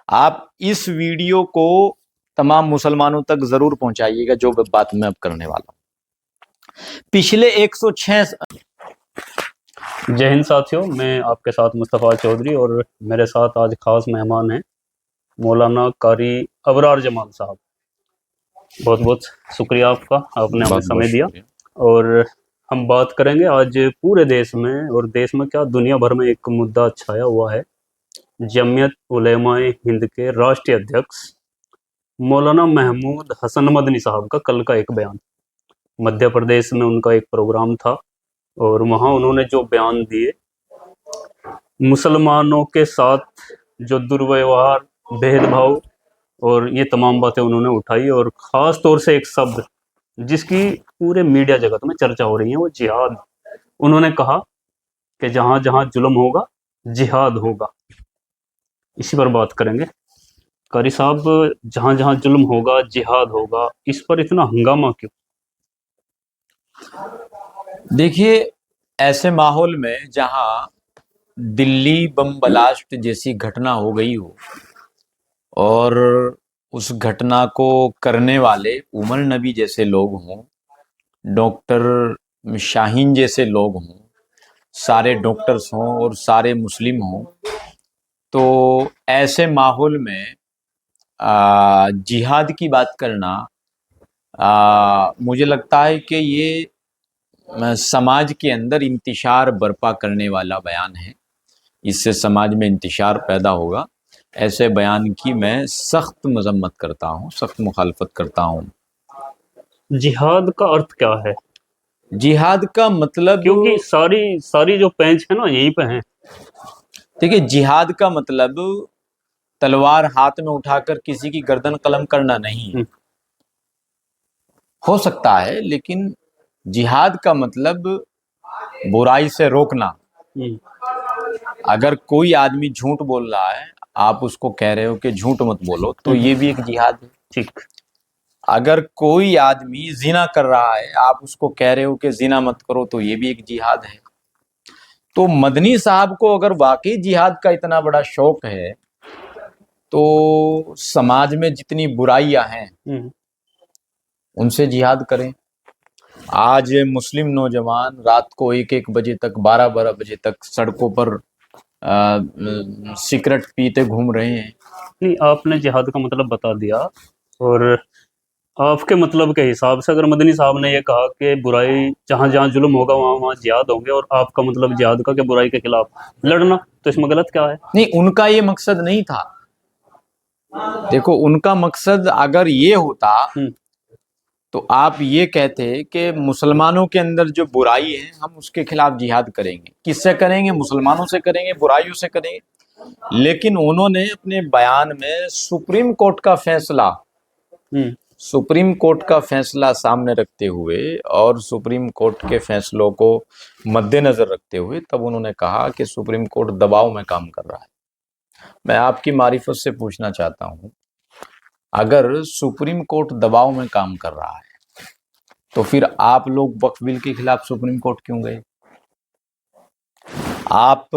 आप इस वीडियो को तमाम मुसलमानों तक जरूर पहुंचाइएगा, जो बात मैं अब करने वाला हूं। पिछले 106 जय हिंद साथियों, मैं आपके साथ मुस्तफ़ा चौधरी और मेरे साथ आज खास मेहमान हैं मौलाना कारी अबरार जमाल साहब। बहुत बहुत शुक्रिया आपका, आपने हमें समय दिया। और हम बात करेंगे आज पूरे देश में, और देश में क्या दुनिया भर में एक मुद्दा छाया हुआ है। जमीयत उलेमाए हिंद के राष्ट्रीय अध्यक्ष मौलाना महमूद हसन मदनी साहब का कल का एक बयान। मध्य प्रदेश में उनका एक प्रोग्राम था और वहाँ उन्होंने जो बयान दिए, मुसलमानों के साथ जो दुर्व्यवहार, भेदभाव और ये तमाम बातें उन्होंने उठाई। और ख़ास तौर से एक शब्द जिसकी पूरे मीडिया जगत में चर्चा हो रही है, वो जिहाद। उन्होंने कहा कि जहाँ जहाँ जुल्म होगा जिहाद होगा। इसी पर बात करेंगे। कारी साहब, जहाँ जहाँ जुल्म होगा जिहाद होगा, इस पर इतना हंगामा क्यों? देखिए, ऐसे माहौल में जहां दिल्ली बम ब्लास्ट जैसी घटना हो गई हो और उस घटना को करने वाले उमर नबी जैसे लोग हों, डॉक्टर शाहीन जैसे लोग हों, सारे डॉक्टर्स हों और सारे मुस्लिम हों, तो ऐसे माहौल में जिहाद की बात करना मुझे लगता है कि ये समाज के अंदर इंतिशार बर्पा करने वाला बयान है। इससे समाज में इंतिशार पैदा होगा। ऐसे बयान की मैं सख्त मजम्मत करता हूँ, सख्त मुखालफत करता हूँ। जिहाद का अर्थ क्या है? जिहाद का मतलब, क्योंकि सारी सारी जो पेंच है ना यहीं पे हैं। देखिए, जिहाद का मतलब तलवार हाथ में उठाकर किसी की गर्दन कलम करना नहीं है। हो सकता है, लेकिन जिहाद का मतलब बुराई से रोकना। अगर कोई आदमी झूठ बोल रहा है, आप उसको कह रहे हो कि झूठ मत बोलो, तो ये भी एक जिहाद है। ठीक। अगर कोई आदमी जिना कर रहा है, आप उसको कह रहे हो कि जिना मत करो, तो ये भी एक जिहाद है। तो मदनी साहब को अगर वाकई जिहाद का इतना बड़ा शौक है, तो समाज में जितनी बुराइयां हैं उनसे जिहाद करें। आज मुस्लिम नौजवान रात को 1-1 बजे तक, 12-12 बजे तक सड़कों पर सिगरेट पीते घूम रहे हैं। नहीं, आपने जिहाद का मतलब बता दिया। और आपके मतलब के हिसाब से अगर मदनी साहब ने ये कहा कि बुराई जहाँ जहाँ जुल्म होगा वहाँ वहाँ जिहाद होंगे, और आपका मतलब जिहाद का कि बुराई के खिलाफ लड़ना, तो इसमें गलत क्या है? नहीं, उनका ये मकसद नहीं था। देखो, उनका मकसद अगर ये होता तो आप ये कहते कि मुसलमानों के अंदर जो बुराई है हम उसके खिलाफ जिहाद करेंगे। किससे करेंगे? मुसलमानों से करेंगे, बुराइयों से करेंगे। लेकिन उन्होंने अपने बयान में सुप्रीम कोर्ट का फैसला सामने रखते हुए और सुप्रीम कोर्ट के फैसलों को मद्देनजर रखते हुए तब उन्होंने कहा कि सुप्रीम कोर्ट दबाव में काम कर रहा है। मैं आपकी मारिफत से पूछना चाहता हूं, अगर सुप्रीम कोर्ट दबाव में काम कर रहा है, तो फिर आप लोग वक्फ बिल के खिलाफ सुप्रीम कोर्ट क्यों गए? आप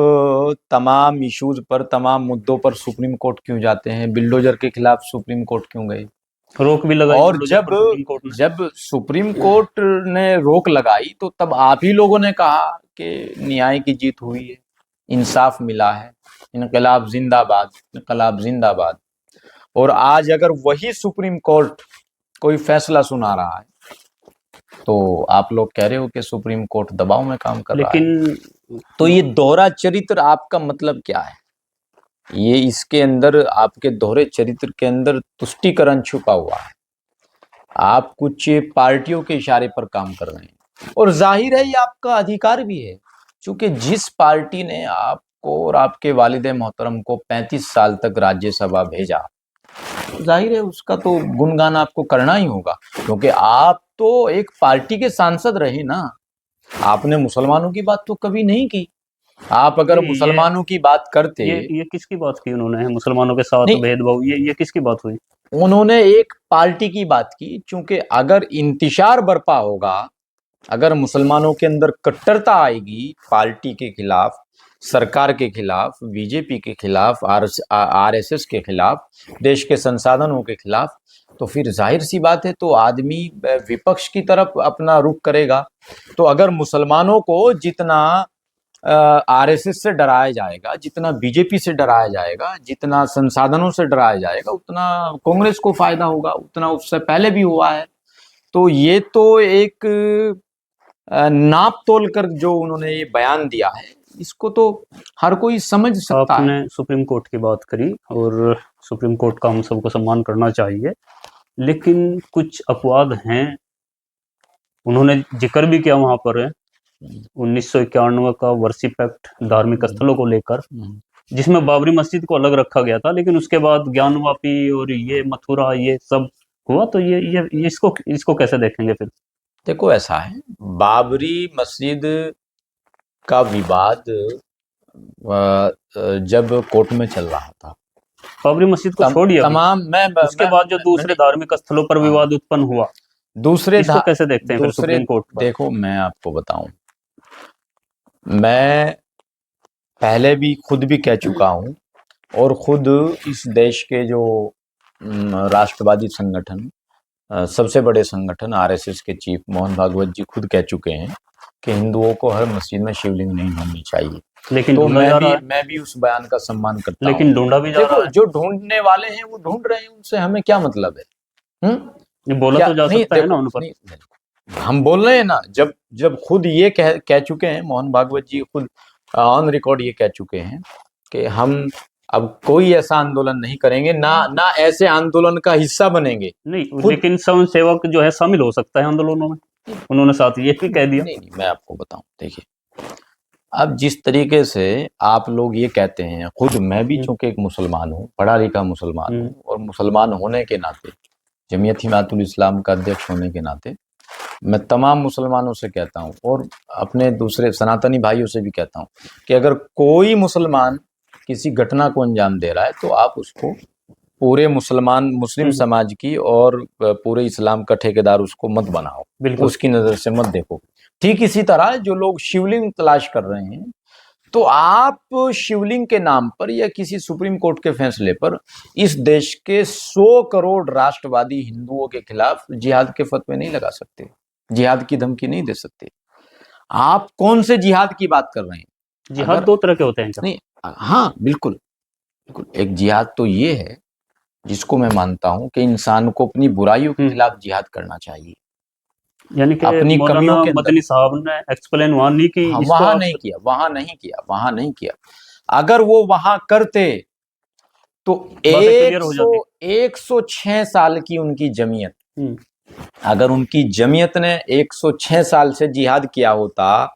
तमाम इश्यूज पर, तमाम मुद्दों पर सुप्रीम कोर्ट क्यों जाते हैं? बिल्डोजर के खिलाफ सुप्रीम कोर्ट क्यों गए? रोक भी लगाई और जब सुप्रीम कोर्ट ने रोक लगाई, तो तब आप ही लोगों ने कहा कि न्याय की जीत हुई है, इंसाफ मिला है, इनकलाब जिंदाबाद, इनकलाब जिंदाबाद। और आज अगर वही सुप्रीम कोर्ट कोई फैसला सुना रहा है, तो आप लोग कह रहे हो कि सुप्रीम कोर्ट दबाव में काम कर रहा है। तो ये दोहरा चरित्र आपका मतलब क्या है? ये इसके अंदर, आपके दोहरे चरित्र के अंदर तुष्टीकरण छुपा हुआ है। आप कुछ पार्टियों के इशारे पर काम कर रहे हैं, और जाहिर है ये आपका अधिकार भी है, क्योंकि जिस पार्टी ने आपको और आपके वालिद मोहतरम को 35 साल तक राज्यसभा भेजा, जाहिर है उसका तो गुणगान आपको करना ही होगा, क्योंकि आप तो एक पार्टी के सांसद रहे ना। आपने मुसलमानों की बात तो कभी नहीं की। आप अगर मुसलमानों की बात करते, ये किसकी बात की उन्होंने? मुसलमानों के साथ भेदभाव, ये किसकी बात हुई? उन्होंने एक पार्टी की बात की, क्योंकि अगर इंतिशार बरपा होगा, अगर मुसलमानों के अंदर कट्टरता आएगी पार्टी के खिलाफ, सरकार के खिलाफ, बीजेपी के खिलाफ, आरएसएस के खिलाफ, देश के संसाधनों के खिलाफ, तो फिर जाहिर सी बात है तो आदमी विपक्ष की तरफ अपना रुख करेगा। तो अगर मुसलमानों को जितना आरएसएस से डराया जाएगा, जितना बीजेपी से डराया जाएगा, जितना संसाधनों से डराया जाएगा, उतना कांग्रेस को फायदा होगा, उतना उससे पहले भी हुआ है। तो ये तो एक नाप तोल कर जो उन्होंने ये बयान दिया है, इसको तो हर कोई समझ सकता है। आपने सुप्रीम कोर्ट की बात करी और सुप्रीम कोर्ट का हम सबको सम्मान करना चाहिए, लेकिन कुछ अपवाद हैं, उन्होंने जिक्र भी किया वहां पर 1991 का वर्सी पैक्ट धार्मिक स्थलों को लेकर, जिसमें बाबरी मस्जिद को अलग रखा गया था, लेकिन उसके बाद ज्ञानवापी और ये मथुरा ये सब हुआ। तो ये इसको कैसे देखेंगे फिर? देखो ऐसा है, बाबरी मस्जिद का विवाद जब कोर्ट में चल रहा था, बाबरी मस्जिद को छोड़िए अभी, तमाम उसके बाद जो दूसरे धार्मिक स्थलों पर विवाद उत्पन्न हुआ, इसको कैसे देखते हैं फिर सुप्रीम कोर्ट पर? देखो मैं आपको बताऊं, मैं पहले भी खुद भी कह चुका हूं और खुद इस देश के जो राष्ट्रवादी संगठन, सबसे बड़े संगठन आरएसएस के चीफ मोहन भागवत जी खुद कह चुके हैं कि हिंदुओं को हर मस्जिद में शिवलिंग नहीं होनी चाहिए। लेकिन तो मैं भी उस बयान का सम्मान करता हूं। लेकिन ढूंढा भी जा रहा है। जो ढूंढने वाले हैं वो ढूंढ रहे हैं, उनसे हमें क्या मतलब है? ये बोला तो जा सकता है ना उन पर। हम बोल रहे हैं ना, जब खुद ये कह चुके हैं, मोहन भागवत जी खुद ऑन रिकॉर्ड ये कह चुके हैं कि हम अब कोई ऐसा आंदोलन नहीं करेंगे, ना ऐसे आंदोलन का हिस्सा बनेंगे। नहीं, लेकिन स्वयं सेवक जो है शामिल हो सकता है आंदोलनों में, उन्होंने साथ ये भी कह दिया। नहीं, मैं आपको बताऊं, देखिए अब जिस तरीके से आप लोग ये कहते हैं, खुद मैं भी चूंकि एक मुसलमान हूँ, पढ़ा लिखा मुसलमान हूँ, और मुसलमान होने के नाते, जमीयत हिमायतुल इस्लाम का अध्यक्ष होने के नाते मैं तमाम मुसलमानों से कहता हूँ और अपने दूसरे सनातनी भाइयों से भी कहता हूँ कि अगर कोई मुसलमान किसी घटना को अंजाम दे रहा है तो आप उसको पूरे मुस्लिम समाज की और पूरे इस्लाम का ठेकेदार उसको मत बनाओ, उसकी नजर से मत देखो। ठीक इसी तरह जो लोग शिवलिंग तलाश कर रहे हैं, तो आप शिवलिंग के नाम पर या किसी सुप्रीम कोर्ट के फैसले पर इस देश के 100 करोड़ राष्ट्रवादी हिंदुओं के खिलाफ जिहाद के फतवे नहीं लगा सकते, जिहाद की धमकी नहीं दे सकते। आप कौन से जिहाद की बात कर रहे हैं? जिहाद दो तरह के होते हैं क्या? नहीं, हाँ बिल्कुल बिल्कुल। एक जिहाद तो ये है जिसको मैं मानता हूं कि इंसान को अपनी बुराइयों के खिलाफ जिहाद करना चाहिए, यानी कि अपनी कमियों के मदनी साहब ने एक्सप्लेन वहां नहीं की। हाँ, वहां नहीं किया। अगर वो वहां करते तो 106 साल की उनकी जमीयत, अगर उनकी जमीयत ने 106 साल से जिहाद किया होता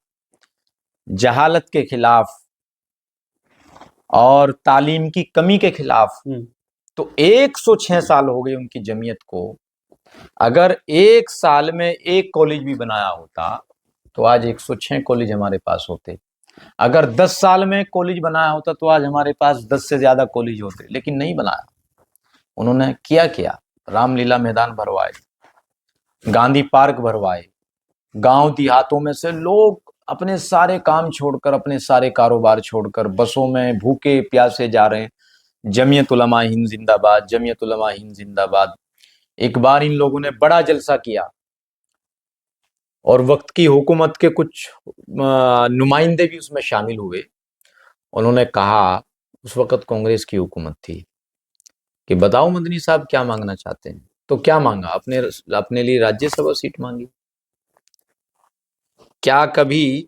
जहालत के खिलाफ और तालीम की कमी के खिलाफ, तो 106 साल हो गए उनकी जमीयत को। अगर एक साल में एक कॉलेज भी बनाया होता तो आज 106 कॉलेज हमारे पास होते। अगर 10 साल में कॉलेज बनाया होता तो आज हमारे पास 10 से ज्यादा कॉलेज होते, लेकिन नहीं बनाया। उन्होंने क्या रामलीला मैदान भरवाए, गांधी पार्क भरवाए, गांव देहातों में से लोग अपने सारे काम छोड़कर, अपने सारे कारोबार छोड़कर बसों में भूखे प्यासे जा रहे हैं। जमीयत उलमा हिंद जिंदाबाद, जमीयत उलमा हिंद जिंदाबाद। एक बार इन लोगों ने बड़ा जलसा किया और वक्त की हुकूमत के कुछ नुमाइंदे भी उसमें शामिल हुए। उन्होंने कहा, उस वक्त कांग्रेस की हुकूमत थी, कि बताओ मदनी साहब क्या मांगना चाहते हैं? तो क्या मांगा? अपने लिए राज्यसभा सीट मांगी। क्या कभी,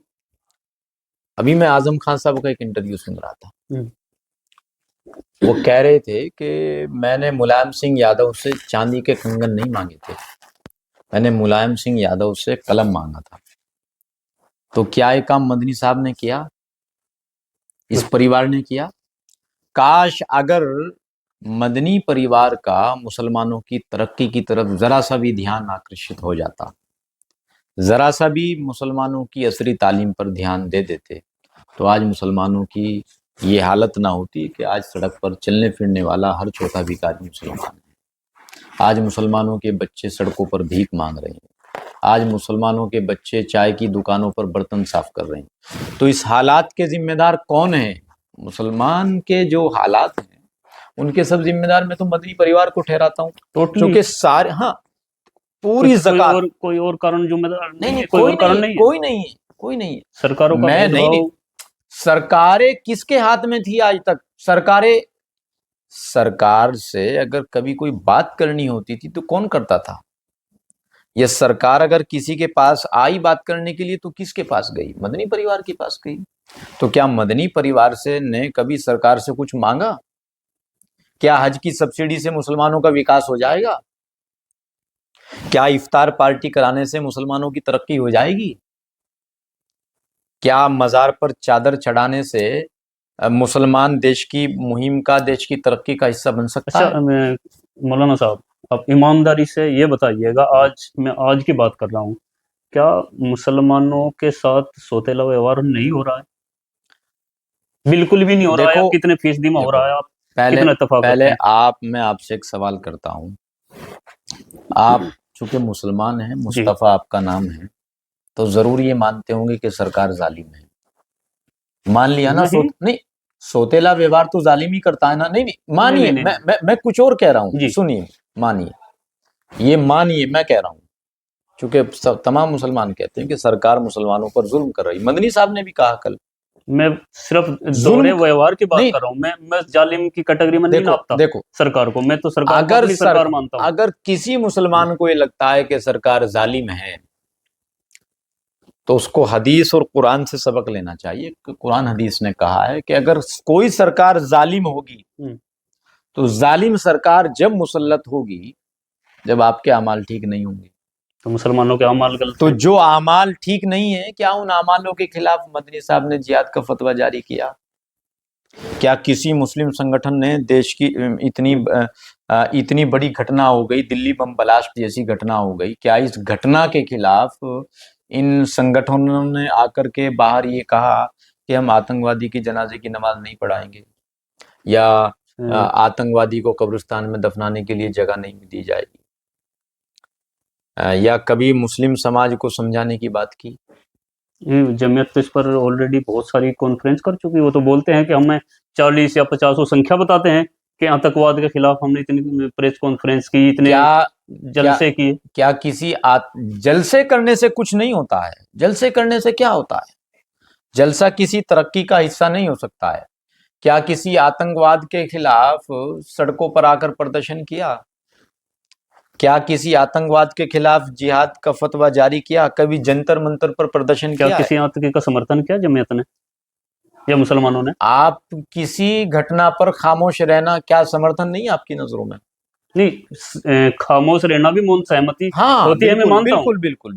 अभी मैं आजम खान साहब का एक इंटरव्यू सुन रहा था, वो कह रहे थे कि मैंने मुलायम सिंह यादव से चांदी के कंगन नहीं मांगे थे, मैंने मुलायम सिंह यादव से कलम मांगा था। तो क्या ये काम मदनी साहब ने किया, इस परिवार ने किया? काश अगर मदनी परिवार का मुसलमानों की तरक्की की तरफ जरा सा भी ध्यान आकर्षित हो जाता, जरा सा भी मुसलमानों की असली तालीम पर ध्यान दे देते, तो आज मुसलमानों की ये हालत ना होती कि आज सड़क पर चलने फिरने वाला हर चौथा भिखारी मुसलमान है। आज मुसलमानों के बच्चे सड़कों पर भीख मांग रहे हैं। आज मुसलमानों के बच्चे चाय की दुकानों पर बर्तन साफ कर रहे हैं। तो इस हालात के जिम्मेदार कौन है? मुसलमान के जो हालात हैं उनके सब जिम्मेदार मैं तो मदनी परिवार को ठहराता हूँ, टोटली क्योंकि सारे, हाँ, पूरी ज़कात, कोई और कारण जिम्मेदार नहीं नहीं, कोई और कारण नहीं है। कोई नहीं है, कोई नहीं है। सरकारों का मैं नहीं, भेदभाव। सरकारें किसके हाथ में थी आज तक? सरकार से अगर कभी कोई बात करनी होती थी तो कौन करता था? ये सरकार अगर किसी के पास आई बात करने के लिए तो किसके पास गई? मदनी परिवार के पास गई। तो क्या मदनी परिवार से ने कभी सरकार से कुछ मांगा? क्या हज की सब्सिडी से मुसलमानों का विकास हो जाएगा? क्या इफ्तार पार्टी कराने से मुसलमानों की तरक्की हो जाएगी? क्या मजार पर चादर चढ़ाने से मुसलमान देश की मुहिम का, देश की तरक्की का हिस्सा बन सकता अच्छा, है? मौलाना साहब, आप ईमानदारी से ये बताइएगा, मैं आज की बात कर रहा हूँ, क्या मुसलमानों के साथ सौतेला व्यवहार नहीं हो रहा है? बिल्कुल भी नहीं हो रहा है? देखो, कितने फीसदी में हो रहा है? आप कितना इत्तेफाक करते पहले हैं? मैं आपसे एक सवाल करता हूँ। आप चूंकि मुसलमान हैं, जी। मुस्तफा आपका नाम है, तो जरूर ये मानते होंगे कि सरकार जालिम है। मान लिया ना? नहीं, सोतेला व्यवहार तो जालिम ही करता है ना? नहीं नहीं, मानिए, नहीं। मैं कुछ और कह रहा हूँ, जी। सुनिए, मानिए, ये मानिए, मैं कह रहा हूँ, क्योंकि तमाम मुसलमान कहते हैं कि सरकार मुसलमानों पर जुल्म कर रही। मदनी साहब ने भी कहा कल, मैं सिर्फ दोहरे जुल्म व्यवहार की बात नहीं, कर रहा हूँ। मैं जालिम की कैटेगरी में नहीं नापता देखो, सरकार को। मैं तो सरकार को अपनी सरकार मानता हूँ। अगर किसी मुसलमान को ये लगता है कि सरकार जालिम है, तो उसको हदीस और कुरान से सबक लेना चाहिए। कुरान हदीस ने कहा है कि अगर कोई सरकार जालिम होगी तो जालिम सरकार जब मुसल्लत होगी जब आपके अमाल ठीक नहीं होंगे। तो मुसलमानों के अमाल गलत तो हैं। जो अमाल ठीक नहीं है, क्या उन अमालों के खिलाफ मदनी साहब ने जिहाद का फतवा जारी किया? क्या किसी मुस्लिम संगठन ने देश की इतनी बड़ी घटना हो गई, दिल्ली बम ब्लास्ट जैसी घटना हो गई, क्या इस घटना के खिलाफ इन संगठनों ने आकर के बाहर ये कहा कि हम आतंकवादी की जनाजे की नमाज नहीं पढ़ाएंगे, या आतंकवादी को कब्रिस्तान में दफनाने के लिए जगह नहीं दी जाएगी, या कभी मुस्लिम समाज को समझाने की बात की? जमीयत तो इस पर ऑलरेडी बहुत सारी कॉन्फ्रेंस कर चुकी है। वो तो बोलते हैं कि हमें 40 या 50 संख्या बताते हैं कि आतंकवाद के खिलाफ हमने इतनी प्रेस कॉन्फ्रेंस की, इतने जलसे किए। क्या किसी जलसे करने से कुछ नहीं होता है? जलसे करने से क्या होता है? जलसा किसी तरक्की का हिस्सा नहीं हो सकता है। क्या किसी आतंकवाद के खिलाफ सड़कों पर आकर प्रदर्शन किया? क्या किसी आतंकवाद के खिलाफ जिहाद का फतवा जारी किया? कभी जंतर मंतर पर प्रदर्शन क्या किया? किसी आतंकी का समर्थन किया जमीयत ने या मुसलमानों ने? आप किसी घटना पर खामोश रहना क्या समर्थन नहीं है आपकी नजरों में? नहीं, खामोश रहना भी मौन सहमति होती है, मैं मानता हूँ। बिल्कुल।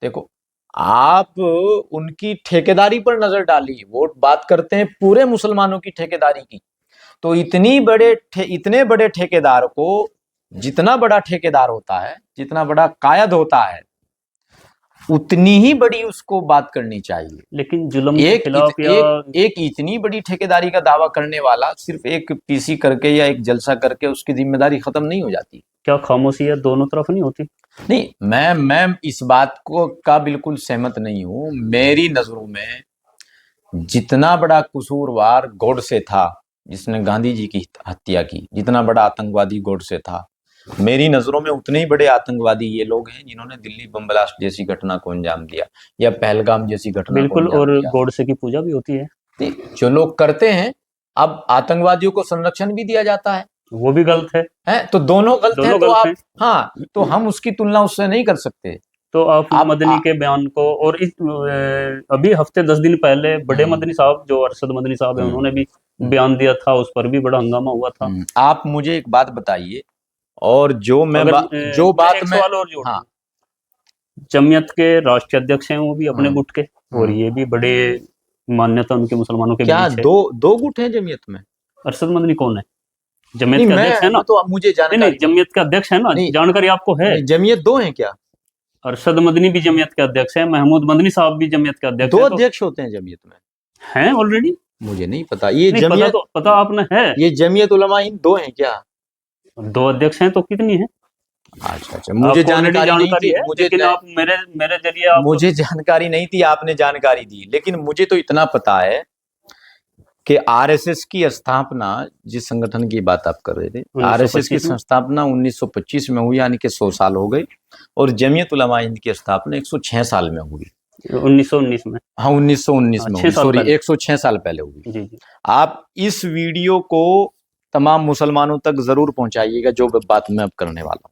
देखो, आप उनकी ठेकेदारी पर नजर डालिए। वो बात करते हैं पूरे मुसलमानों की ठेकेदारी की, तो इतने बड़े ठेकेदार को, जितना बड़ा ठेकेदार होता है, जितना बड़ा कायद होता है, उतनी ही बड़ी उसको बात करनी चाहिए। लेकिन जुल्म के खिलाफ एक इतनी बड़ी ठेकेदारी का दावा करने वाला सिर्फ एक पीसी करके या एक जलसा करके उसकी जिम्मेदारी खत्म नहीं हो जाती। क्या खामोशी है दोनों तरफ नहीं होती? नहीं, मैं इस बात को का बिल्कुल सहमत नहीं हूं। मेरी नजरों में जितना बड़ा कसूरवार गोडसे था, जिसने गांधी जी की हत्या की, जितना बड़ा आतंकवादी गोडसे था, मेरी नजरों में उतने ही बड़े आतंकवादी ये लोग हैं जिन्होंने दिल्ली बम ब्लास्ट जैसी घटना को अंजाम दिया या पहलगाम जैसी घटना बिल्कुल, को और गोडसे की पूजा भी होती है। जो लोग करते हैं, अब आतंकवादियों को संरक्षण भी दिया जाता है, वो भी गलत है। तो दोनों गलत है। तो गलत आप हैं। हाँ, तो हम उसकी तुलना उससे नहीं कर सकते। तो आप मदनी के बयान को, और अभी हफ्ते 10 दिन पहले बड़े मदनी साहब जो अरशद मदनी साहब है, उन्होंने भी बयान दिया था, उस पर भी बड़ा हंगामा हुआ था। आप मुझे एक बात बताइए, और जो बात एक सवाल और जोड़, हाँ, जमीयत के राष्ट्रीय अध्यक्ष हैं वो भी अपने गुट के, और ये भी बड़े मान्यता उनके मुसलमानों के क्या बीच है। दो गुट हैं जमीयत में? अरशद मदनी कौन है? जमीयत के अध्यक्ष है ना? तो मुझे जानकारी नहीं, जमीयत के अध्यक्ष है ना? जानकारी आपको है? जमीयत दो हैं क्या? अरशद मदनी भी जमीयत के अध्यक्ष है, महमूद मदनी साहब भी जमीयत के अध्यक्ष दो अध्यक्ष होते हैं जमीयत में? हैं ऑलरेडी? मुझे नहीं पता। ये नहीं, जमीयत पता आपने है? ये जमीयत उलमा इन दो हैं क्या? दो अध्यक्ष हैं तो कितनी है? अच्छा अच्छा, मुझे आपको मेरी जानकारी नहीं जानकारी थी, है, लेकिन आप मेरे मेरे जरिए आप मुझे जानकारी नहीं थी, आपने जानकारी दी। लेकिन मुझे तो इतना पता है कि आरएसएस की स्थापना, जिस संगठन की बात आप कर रहे थे, आरएसएस की 1925 में स्थापना 1925 में हुई, यानी कि 100 साल हो गए। और जमीयत उलमा हिंद की स्थापना 106 साल में हुई। 1919 में। हाँ, 1919 हाँ, में 6 हुई, साल सॉरी, पहले। 106 साल पहले हुई। जी जी। आप इस वीडियो को तमाम मुसलमानों तक जरूर पहुंचाइएगा, जो बात मैं अब करने वाला हूं।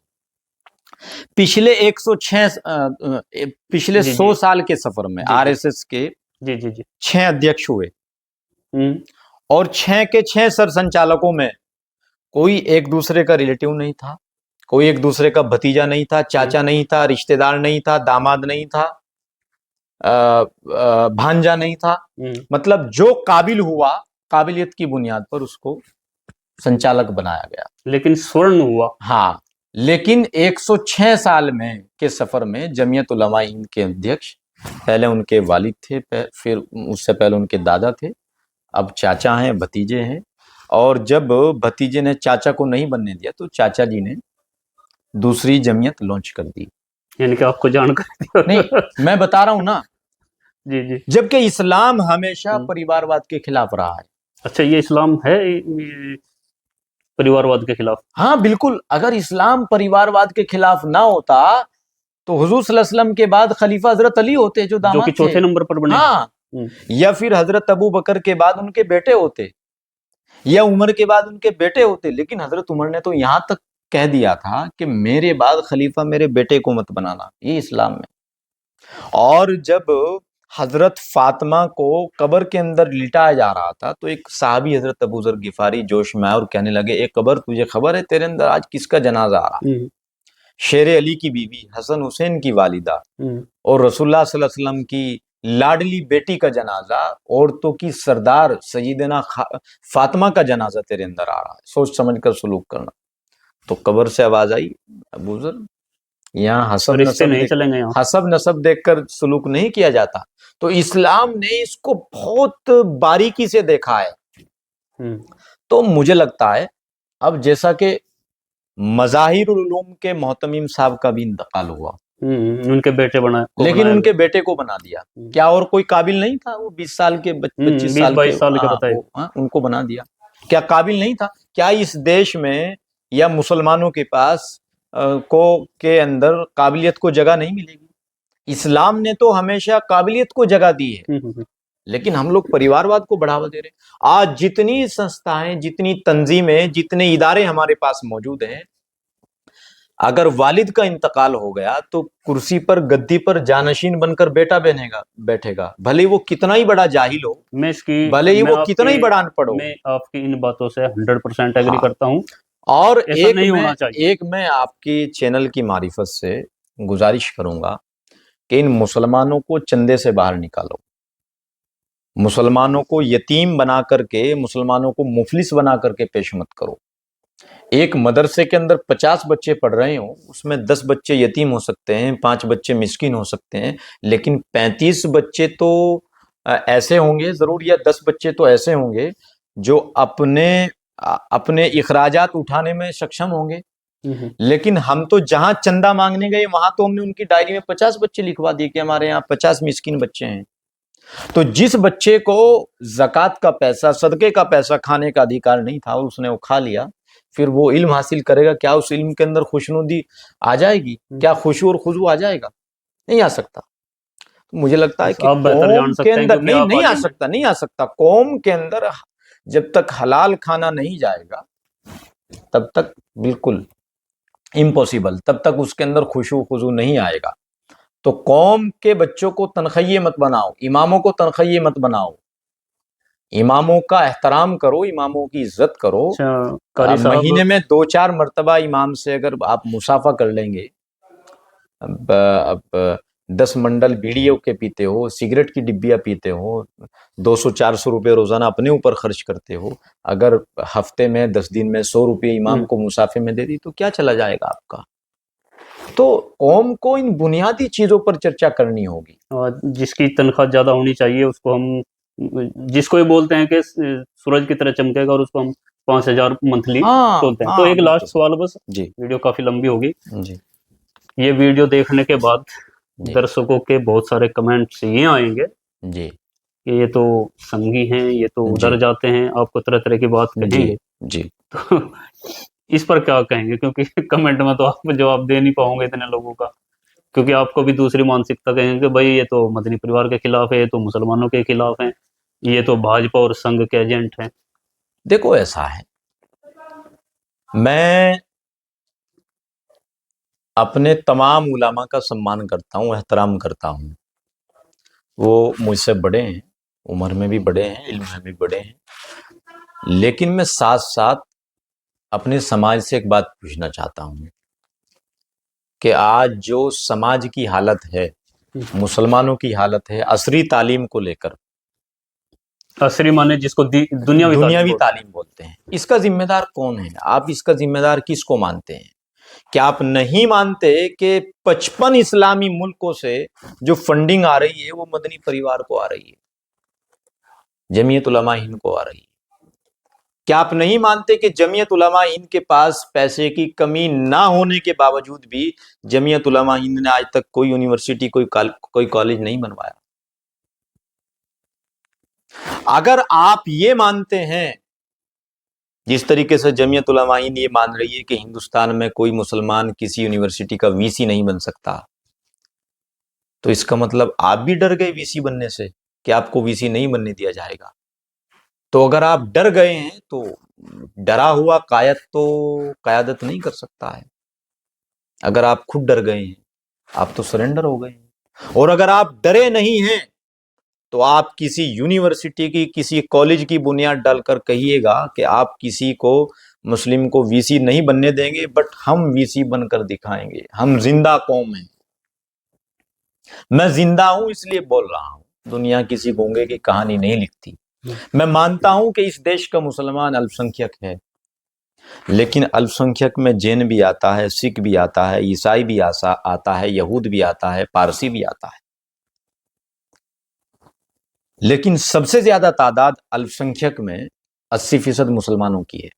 पिछले 100 जी साल के सफर में जी जी आरएसएस के जी जी जी। 6 अध्यक्ष हुए, हम्म और 6 के 6 सर संचालकों में कोई एक दूसरे का रिलेटिव नहीं था, कोई एक दूसरे का भतीजा नहीं था, चाचा नहीं था, रिश्तेदार नहीं था, दामाद नहीं था, भांजा नहीं था। मतलब जो काबिल हुआ, काबिलियत की बुनियाद पर उसको संचालक बनाया गया। लेकिन स्वर्ण हुआ। हाँ, लेकिन 106 साल में के सफर में जमीयत उलमा हिंद के अध्यक्ष, पहले उनके वालिद थे, फिर उससे पहले उनके दादा थे, अब चाचा हैं, भतीजे हैं। और जब भतीजे ने चाचा को नहीं बनने दिया तो चाचा जी ने दूसरी जमीयत लॉन्च कर दी। यानी कि आपको जानकारी नहीं, मैं बता रहा हूं ना, जी जी। जबकि इस्लाम हमेशा परिवारवाद के खिलाफ रहा है। अच्छा, ये इस्लाम है ये परिवारवाद के खिलाफ? हाँ बिल्कुल, अगर इस्लाम परिवारवाद के खिलाफ ना होता तो हुजूर सल्लल्लाहु अलैहि वसल्लम के बाद खलीफा हजरत अली होते, जो जो दामाद कि थे। चौथे नंबर पर बने। हाँ, या फिर हजरत अबू बकर के बाद उनके बेटे होते, या उमर के बाद उनके बेटे होते। लेकिन हजरत उमर ने तो यहां तक कह दिया था कि मेरे बाद खलीफा मेरे बेटे को मत बनाना, ये इस्लाम में। और जब हजरत फातिमा को कब्र के अंदर लिटाया जा रहा था तो एक साहबी हजरत अबू जर गिफारी जोश में आए और कहने लगे, एक कब्र, तुझे खबर है तेरे अंदर आज किसका जनाजा आ रहा है? शेर अली की बीवी, हसन हुसैन की वालिदा और रसूलुल्लाह सल्लल्लाहु अलैहि वसल्लम की लाडली बेटी का जनाजा, औरतों की सरदार सय्यदना फातिमा का जनाजा तेरे अंदर आ रहा है, सोच समझ कर सलूक करना। तो कब्र से आवाज आई, अबू जर, यहाँ हसब नसब देखकर सलूक नहीं किया जाता। तो इस्लाम ने इसको बहुत बारीकी से देखा है। तो मुझे लगता है अब जैसा कि मज़ाहिरुल उलूम के मोहतमीम साहब का भी इंतकाल हुआ, उनके बेटे बना, लेकिन उनके बेटे को बना दिया। क्या और कोई काबिल नहीं था? वो 20 साल के 25 साल के, 22 साल के बताए, उनको बना दिया। क्या काबिल नहीं था? क्या इस देश में या मुसलमानों के पास के अंदर काबिलियत को जगह नहीं मिलेगी? इस्लाम ने तो हमेशा काबिलियत को जगह दी है, लेकिन हम लोग परिवारवाद को बढ़ावा दे रहे हैं। आज जितनी संस्थाएं, जितनी तंजीमें, जितने इदारे हमारे पास मौजूद हैं, अगर वालिद का इंतकाल हो गया तो कुर्सी पर, गद्दी पर जानशीन बनकर बेटा बैठेगा, भले वो कितना ही बड़ा जाहिल हो, भले ही वो कितना ही बड़ा अनपढ़ हो। मैं आपकी इन बातों से 100% एग्री करता हूं। और एक मैं आपकी चैनल की मारिफत से गुजारिश करूंगा कि इन मुसलमानों को चंदे से बाहर निकालो, मुसलमानों को यतीम बना करके, मुसलमानों को मुफलिस बना करके पेश मत करो। एक मदरसे के अंदर 50 बच्चे पढ़ रहे हो, उसमें 10 बच्चे यतीम हो सकते हैं, 5 बच्चे मिस्किन हो सकते हैं, लेकिन 35 बच्चे तो ऐसे होंगे जरूर, या 10 बच्चे तो ऐसे होंगे जो अपने इखराजात उठाने में सक्षम होंगे। लेकिन हम तो जहां चंदा मांगने गए वहां तो हमने उनकी डायरी में 50 बच्चे लिखवा दिए कि हमारे यहाँ 50 मिस्किन बच्चे हैं। तो जिस बच्चे को ज़कात का पैसा, सदके का पैसा खाने का अधिकार नहीं था और उसने वो खा लिया, फिर वो इल्म हासिल करेगा, क्या उस इल्म के अंदर खुशनुदी आ जाएगी? क्या खुशू और खुशबू आ जाएगा? नहीं आ सकता। तो मुझे लगता है कि कौम के अंदर नहीं आ सकता। कौम के अंदर जब तक हलाल खाना नहीं जाएगा तब तक बिल्कुल इम्पॉसिबल, तब तक उसके अंदर खुशू खुशू नहीं आएगा। तो कौम के बच्चों को तनखैये मत बनाओ, इमामों को तनखैये मत बनाओ, इमामों का एहतराम करो, इमामों की इज्जत करो। महीने में 2-4 मरतबा इमाम से अगर आप मुसाफा कर लेंगे, अब 10 मंडल बीड़ियों के पीते हो, सिगरेट की डिब्बियाँ पीते हो, 200-400 रुपये रोजाना अपने ऊपर खर्च करते हो, अगर हफ्ते में 10 दिन में 100 रुपये इमाम को मुसाफे में दे दी तो क्या चला जाएगा आपका? तो कौम को इन बुनियादी चीजों पर चर्चा करनी होगी। जिसकी तनख्वाह ज्यादा होनी चाहिए उसको हम, जिसको ये बोलते हैं कि सूरज की तरह चमकेगा, और उसको हम 5,000 मंथली हाँ, तोलते हैं। हाँ, तो एक लास्ट बिल्कुल। सवाल बस, जी वीडियो काफी लंबी होगी। जी ये वीडियो देखने के बाद जी दर्शकों के बहुत सारे कमेंट्स ये आएंगे जी कि ये तो संगी हैं, ये तो उधर जी जाते हैं, आपको तरह तरह की बात जी कहेंगे। जी। तो इस पर क्या कहेंगे, क्योंकि कमेंट में तो आप जवाब दे नहीं पाओगे इतने लोगों का, क्योंकि आपको भी दूसरी मानसिकता कहेंगे कि भाई ये तो मदनी परिवार के खिलाफ है, ये तो मुसलमानों के खिलाफ है, ये तो भाजपा और संघ के एजेंट हैं। देखो ऐसा है, मैं अपने तमाम उलामा का सम्मान करता हूँ, एहतराम करता हूँ। वो मुझसे बड़े हैं, उम्र में भी बड़े हैं, इल्म में भी बड़े हैं, लेकिन मैं साथ साथ अपने समाज से एक बात पूछना चाहता हूँ कि आज जो समाज की हालत है, मुसलमानों की हालत है असरी तालीम को लेकर, असरी माने जिसको दुनियावी तालीम दुनियावी बोलते हैं। तालीम बोलते हैं, इसका जिम्मेदार कौन है? आप इसका जिम्मेदार किसको मानते हैं? क्या आप नहीं मानते कि 55 इस्लामी मुल्कों से जो फंडिंग आ रही है वो मदनी परिवार को आ रही है, जमीयत उलमा हिंद को आ रही है? क्या आप नहीं मानते कि जमीयत उलमा हिंद के पास पैसे की कमी ना होने के बावजूद भी जमीयत उलमा हिंद ने आज तक कोई यूनिवर्सिटी, कोई कॉलेज नहीं बनवाया? अगर आप ये मानते हैं, जिस तरीके से जमीयत उलमा हिंद ये मान रही है कि हिंदुस्तान में कोई मुसलमान किसी यूनिवर्सिटी का वीसी नहीं बन सकता, तो इसका मतलब आप भी डर गए वीसी बनने से कि आपको वीसी नहीं बनने दिया जाएगा। तो अगर आप डर गए हैं तो डरा हुआ कायद तो कयादत नहीं कर सकता है। अगर आप खुद डर गए हैं, आप तो सरेंडर हो गए हैं। और अगर आप डरे नहीं हैं तो आप किसी यूनिवर्सिटी की, किसी कॉलेज की बुनियाद डालकर कहिएगा कि आप किसी को, मुस्लिम को वीसी नहीं बनने देंगे, बट हम वीसी बनकर दिखाएंगे, हम जिंदा कौम हैं। मैं जिंदा हूं इसलिए बोल रहा हूं, दुनिया किसी गूंगे की कहानी नहीं लिखती। मैं मानता हूं कि इस देश का मुसलमान अल्पसंख्यक है, लेकिन अल्पसंख्यक में जैन भी आता है, सिख भी आता है, ईसाई भी आता है, यहूद भी आता है, पारसी भी आता है, लेकिन सबसे ज्यादा तादाद अल्पसंख्यक में 80% मुसलमानों की है।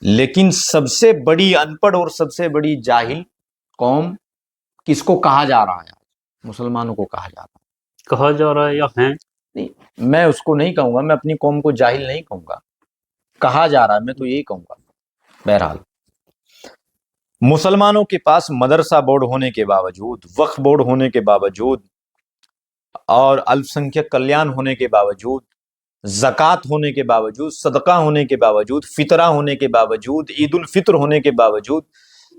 लेकिन सबसे बड़ी अनपढ़ और सबसे बड़ी जाहिल कौम किसको कहा जा रहा है? मुसलमानों को कहा जा रहा है। कहा जा रहा है या है? नहीं, मैं उसको नहीं कहूंगा, मैं अपनी कौम को जाहिल नहीं कहूंगा, कहा जा रहा है, मैं तो यही कहूंगा। बहरहाल, मुसलमानों के पास मदरसा बोर्ड होने के बावजूद, वक्फ बोर्ड होने के बावजूद और अल्पसंख्यक कल्याण होने के बावजूद, ज़कात होने के बावजूद, सदका होने के बावजूद, फितरा होने के बावजूद, ईद उल फित्र होने के बावजूद,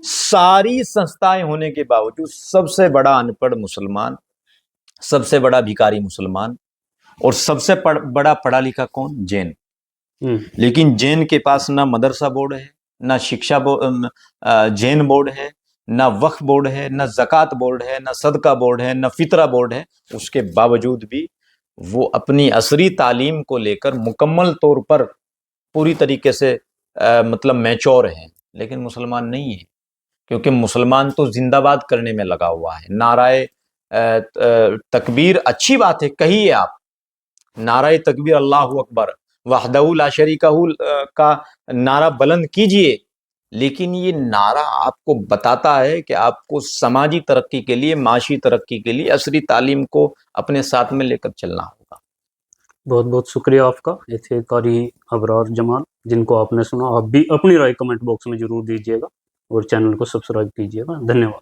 सारी संस्थाएं होने के बावजूद सबसे बड़ा अनपढ़ मुसलमान, सबसे बड़ा भिखारी मुसलमान, और सबसे बड़ा पढ़ा लिखा कौन? जैन। लेकिन जैन के पास ना मदरसा बोर्ड है, ना शिक्षा बोर्ड, जैन बोर्ड है, ना वक्फ बोर्ड है, ना ज़कात बोर्ड है, ना सदका बोर्ड है, ना फितरा बोर्ड है। उसके बावजूद भी वो अपनी असरी तालीम को लेकर मुकम्मल तौर पर पूरी तरीके से मतलब मैच्योर है, लेकिन मुसलमान नहीं है। क्योंकि मुसलमान तो जिंदाबाद करने में लगा हुआ है। नाराए तकबीर अच्छी बात है, कहिए आप, नाराए तकबीर अल्लाहु अकबर वहदहू ला शरीकहू का नारा बुलंद कीजिए, लेकिन ये नारा आपको बताता है कि आपको समाजी तरक्की के लिए, माशी तरक्की के लिए असरी तालीम को अपने साथ में लेकर चलना होगा। बहुत बहुत शुक्रिया आपका। ये थे कारी अबरार जमाल, जिनको आपने सुना। आप भी अपनी राय कमेंट बॉक्स में जरूर दीजिएगा और चैनल को सब्सक्राइब कीजिएगा। धन्यवाद।